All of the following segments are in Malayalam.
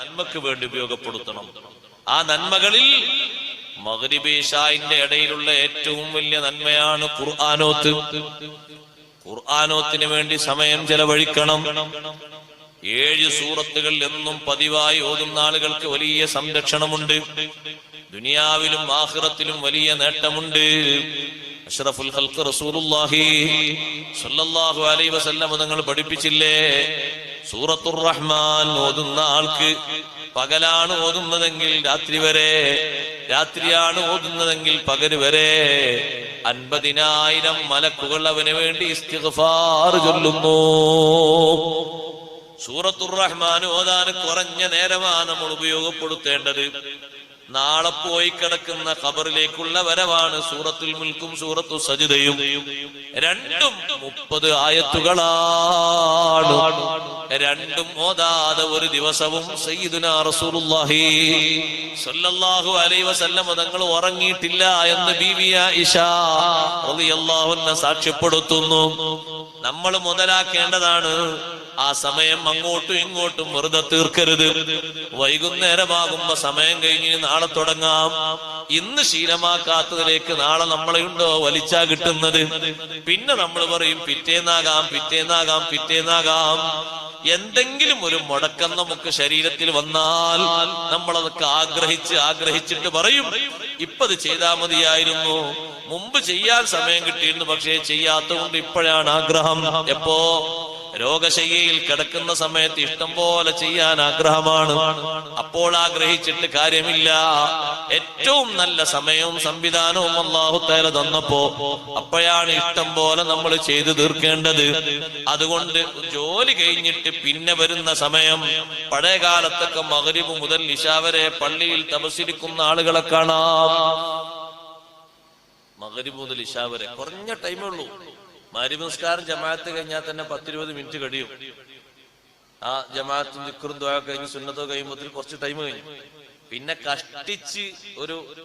നന്മക്ക് വേണ്ടി ഉപയോഗപ്പെടുത്തണം. ആ നന്മകളിൽ മഗ്രിബ് ഇശാഇന്റെ ഇടയിലുള്ള ഏറ്റവും വലിയ നന്മയാണ് ഖുർആനോത്ത്. ഖുർആനോത്തിന് വേണ്ടി സമയം ചെലവഴിക്കണം. 7 സൂറത്തുകൾ എന്നും പതിവായി ഓതുന്ന ആളുകൾക്ക് വലിയ സംരക്ഷണമുണ്ട്. ദുനിയാവിലും ആഖിറത്തിലും വലിയ നേട്ടമുണ്ട്. അഷ്റഫുൽ ഖൽഖ് റസൂലുള്ളാഹി സ്വല്ലല്ലാഹു അലൈഹി വസല്ലം തങ്ങൾ പഠിപ്പിച്ചില്ലേ, സൂറത്തുർ റഹ്മാൻ ഓതുന്ന ആൾക്ക് പകലാണ് ഓതുന്നതെങ്കിൽ രാത്രി വരെ, രാത്രിയാണ് ഓതുന്നതെങ്കിൽ പകൽ വരെ 50,000 മലക്കുകൾ അവന് വേണ്ടി ഇസ്തിഗ്ഫാർ ചൊല്ലുന്നു. സൂറത്തുർ റഹ്മാൻ ഓതാൻ കുറഞ്ഞ നേരമാണ് നമ്മൾ ഉപയോഗപ്പെടുത്തേണ്ടത്. നാളെ പോയി കിടക്കുന്ന ഖബറിലേക്കുള്ള വരവാണ് സൂറത്തുൽ മുൽക്കും സൂറത്തു സജ്ദയും. രണ്ടും 30 ആയത്തുകളാണ്. രണ്ടും ഓതാതെ ഒരു ദിവസവും സയ്യിദുനാ റസൂലുള്ളാഹി സ്വല്ലല്ലാഹു അലൈഹി വസല്ലം തങ്ങൾ ഉറങ്ങിയിട്ടില്ല എന്ന് ബീവി ആയിഷ റളിയല്ലാഹു അൻഹ സാക്ഷ്യപ്പെടുത്തുന്നു. നമ്മൾ മുതലാക്കേണ്ടതാണ്. ആ സമയം അങ്ങോട്ടും ഇങ്ങോട്ടും വെറുതെ തീർക്കരുത്. വൈകുന്നേരമാകുമ്പോ സമയം കഴിഞ്ഞ് നാളെ തുടങ്ങാം. ഇന്ന് ശീലമാക്കാത്തതിലേക്ക് നാളെ നമ്മളെയുണ്ടോ വലിച്ചാ കിട്ടുന്നത്. പിന്നെ നമ്മൾ പറയും പിറ്റേന്നാകാം, പിറ്റേന്നാകാം, പിറ്റേന്നാകാം. എന്തെങ്കിലും ഒരു മുടക്കം നമുക്ക് ശരീരത്തിൽ വന്നാൽ നമ്മളതൊക്കെ ആഗ്രഹിച്ചിട്ട് പറയും, ഇപ്പത് ചെയ്താൽ മതിയായിരുന്നു, മുമ്പ് ചെയ്യാൻ സമയം കിട്ടിയിരുന്നു, പക്ഷേ ചെയ്യാത്തതുകൊണ്ട് ഇപ്പോഴാണ് ആഗ്രഹം. എപ്പോ രോഗശയ്യയിൽ കിടക്കുന്ന സമയത്ത് ഇഷ്ടം പോലെ ചെയ്യാൻ ആഗ്രഹമാണ്. അപ്പോൾ ആഗ്രഹിച്ചിട്ട് കാര്യമില്ല. ഏറ്റവും നല്ല സമയവും സംവിധാനവും അല്ലാഹു തആല തന്നപ്പോ അപ്പോഴാണ് ഇഷ്ടം പോലെ നമ്മൾ ചെയ്തു തീർക്കേണ്ടത്. അതുകൊണ്ട് ജോലി കഴിഞ്ഞിട്ട് പിന്നെ വരുന്ന സമയം, പഴയ കാലത്തൊക്കെ മഗ്രിബ് മുതൽ ഇശാ വരെ പള്ളിയിൽ തപസ്സിരിക്കുന്ന ആളുകളെ കാണാം. മഗ്രിബ് മുതൽ ഇശാ വരെ കുറഞ്ഞ ടൈമേ ഉള്ളൂ. മഗ്രിബ് നിസ്കാരം ജമാഅത്ത് കഴിഞ്ഞാൽ തന്നെ 10-20 മിനിറ്റ് കഴിയും. ആ ജമാഅത്തും ദിക്റും ദുആ കഴിഞ്ഞ് സുന്നത്തോ കഴിയുമ്പോഴത്തേക്ക് കുറച്ച് ടൈം കഴിഞ്ഞു. പിന്നെ കഷ്ടിച്ച്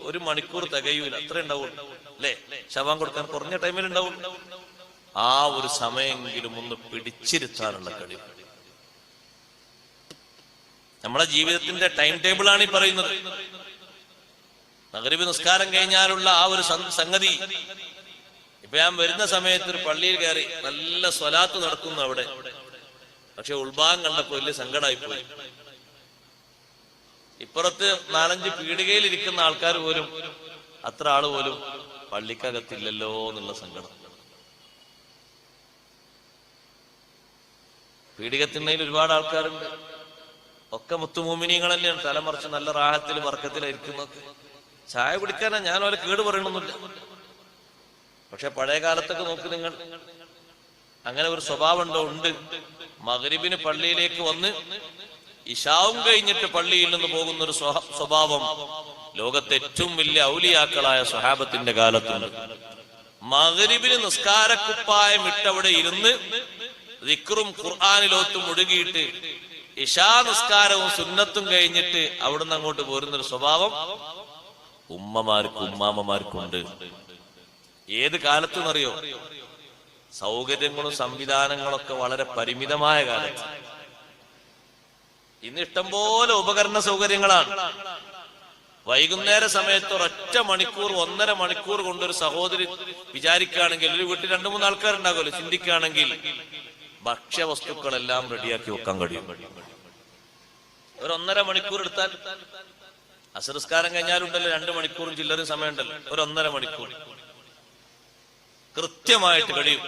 ഒരു മണിക്കൂർ തികയൂല, അത്രേ ഉണ്ടാവുള്ളൂ അല്ലേ? ശവാൻ കൊടുക്കാൻ കുറഞ്ഞ ടൈമിൽ ഉണ്ടാവും. ആ ഒരു സമയമെങ്കിലും ഒന്ന് പിടിച്ചിരുത്താനുള്ള കഴിവ്. നമ്മുടെ ജീവിതത്തിന്റെ ടൈം ടേബിൾ ആണ് ഈ പറയുന്നത്. മഗ്രിബ് നിസ്കാരം കഴിഞ്ഞാലുള്ള ആ ഒരു സംഗതി. ഇപ്പൊ ഞാൻ വരുന്ന സമയത്ത് ഒരു പള്ളിയിൽ കയറി, നല്ല സ്വലാത്ത് നടക്കുന്നു അവിടെ. പക്ഷെ ഉൾഭാഗം കണ്ടപ്പോ വലിയ സങ്കടമായിപ്പോയി. ഇപ്പുറത്ത് 4-5 പീടികയിൽ ഇരിക്കുന്ന ആൾക്കാർ പോലും, അത്ര ആള് പോലും പള്ളിക്കകത്തില്ലല്ലോ എന്നുള്ള സങ്കടം. പീടികത്തിണ്ണയിൽ ഒരുപാട് ആൾക്കാരുണ്ട്. ഒക്കെ മുത്തുമൂമിനീങ്ങൾ തന്നെയാണ്. തലമറിച്ച് നല്ല റാഹത്തിൽ വർക്കത്തിലായിരിക്കുന്നത്. ചായ കുടിക്കാനാ ഞാൻ അവരെ കേട് പറയണമെന്നില്ല. പക്ഷെ പഴയ കാലത്തൊക്കെ നോക്ക് നിങ്ങൾ, അങ്ങനെ ഒരു സ്വഭാവം ഉണ്ടോ? ഉണ്ട്. മഗ്രിബിന് പള്ളിയിലേക്ക് വന്ന് ഇശാവും കഴിഞ്ഞിട്ട് പള്ളിയിൽ നിന്ന് പോകുന്ന ഒരു സ്വഭാവം ലോകത്തെ ഏറ്റവും വലിയ ഔലിയാക്കളായ സ്വഹാബത്തിന്റെ കാലത്തുണ്ട്. മഗ്രിബിന് നിസ്കാരക്കുപ്പായം ഇട്ടവിടെ ഇരുന്ന് ദിക്റും ഖുർആനിലോത്തും മുഴുകിയിട്ട് ഇശാ നിസ്കാരവും സുന്നത്തും കഴിഞ്ഞിട്ട് അവിടുന്ന് അങ്ങോട്ട് പോരുന്നൊരു സ്വഭാവം ഉമ്മമാർക്കും ഉമ്മാമ്മമാർക്കുണ്ട്. ഏത് കാലത്തെന്നറിയോ? സൗകര്യങ്ങളും സംവിധാനങ്ങളൊക്കെ വളരെ പരിമിതമായ കാലത്ത്. ഇന്ന് ഇഷ്ടംപോലെ ഉപകരണ സൗകര്യങ്ങളാണ്. വൈകുന്നേര സമയത്ത് ഒരൊറ്റ മണിക്കൂർ 1.5 മണിക്കൂർ കൊണ്ടൊരു സഹോദരി വിചാരിക്കുകയാണെങ്കിൽ, ഒരു വീട്ടിൽ 2-3 ആൾക്കാരുണ്ടാകുമല്ലോ, ചിന്തിക്കുകയാണെങ്കിൽ ഭക്ഷ്യവസ്തുക്കളെല്ലാം റെഡിയാക്കി വെക്കാൻ കഴിയും. ഒരു 1.5 മണിക്കൂർ എടുത്താൽ, അസർസ്കാരം കഴിഞ്ഞാലുണ്ടല്ലോ 2 മണിക്കൂറും ചില്ലറും സമയമുണ്ടല്ലോ, ഒരു 1.5 മണിക്കൂർ കൃത്യമായിട്ട് കഴിയും.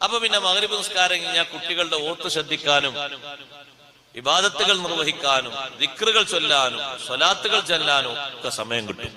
അപ്പൊ പിന്നെ മഗ്രിബ് നിസ്കാരം കഴിഞ്ഞാൽ കുട്ടികളുടെ ഓത്ത് ശ്രദ്ധിക്കാനും ഇബാദത്തുകൾ നിർവഹിക്കാനും ദിക്റുകൾ ചൊല്ലാനും സ്വലാത്തുകൾ ചൊല്ലാനും ഒക്കെ സമയം കിട്ടും.